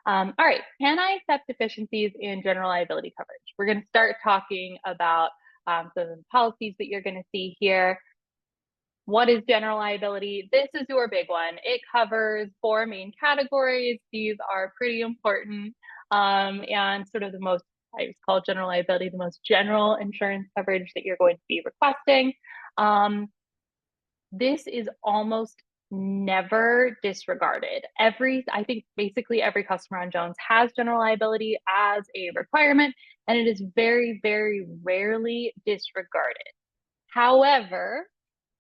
All right, can I accept deficiencies in general liability coverage? We're going to start talking about some of the policies that you're going to see here. What is general liability? This is your big one. It covers four main categories. These are pretty important and sort of the most, I just call general liability, the most general insurance coverage that you're going to be requesting. This is almost never disregarded. I think basically every customer on Jones has general liability as a requirement, and it is very, very rarely disregarded. However,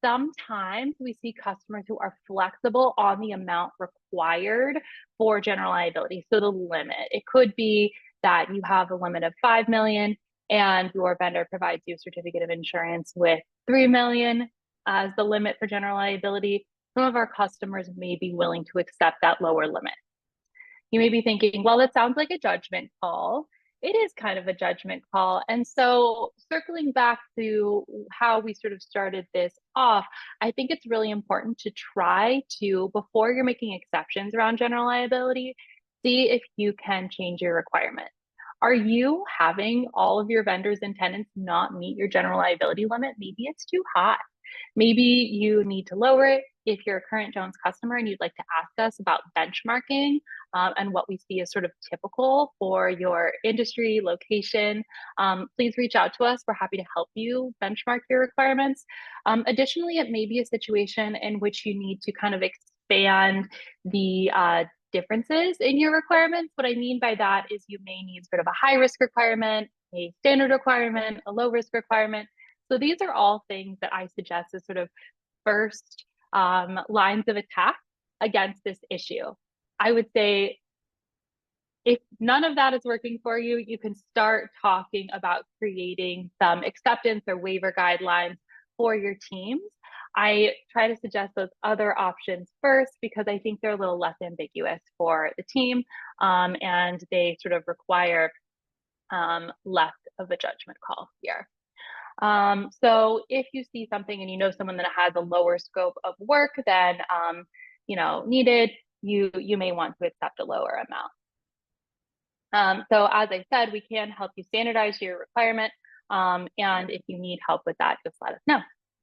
sometimes we see customers who are flexible on the amount required for general liability. So the limit, it could be that you have a limit of 5 million and your vendor provides you a certificate of insurance with 3 million as the limit for general liability. Some of our customers may be willing to accept that lower limit. You may be thinking, well, it sounds like a judgment call. It is kind of a judgment call. And so circling back to how we sort of started this off, I think it's really important to try to, before you're making exceptions around general liability, see if you can change your requirement. Are you having all of your vendors and tenants not meet your general liability limit? Maybe it's too high. Maybe you need to lower it. If you're a current Jones customer and you'd like to ask us about benchmarking and what we see as sort of typical for your industry, location, please reach out to us. We're happy to help you benchmark your requirements. Additionally, it may be a situation in which you need to kind of expand the differences in your requirements. What I mean by that is you may need sort of a high risk requirement, a standard requirement, a low risk requirement. So these are all things that I suggest as sort of first lines of attack against this issue. I would say if none of that is working for you, you can start talking about creating some acceptance or waiver guidelines for your teams. I try to suggest those other options first because I think they're a little less ambiguous for the team and they sort of require less of a judgment call here. So if you see something and you know someone that has a lower scope of work than needed, you may want to accept a lower amount. So as I said, we can help you standardize your requirement. And if you need help with that, just let us know.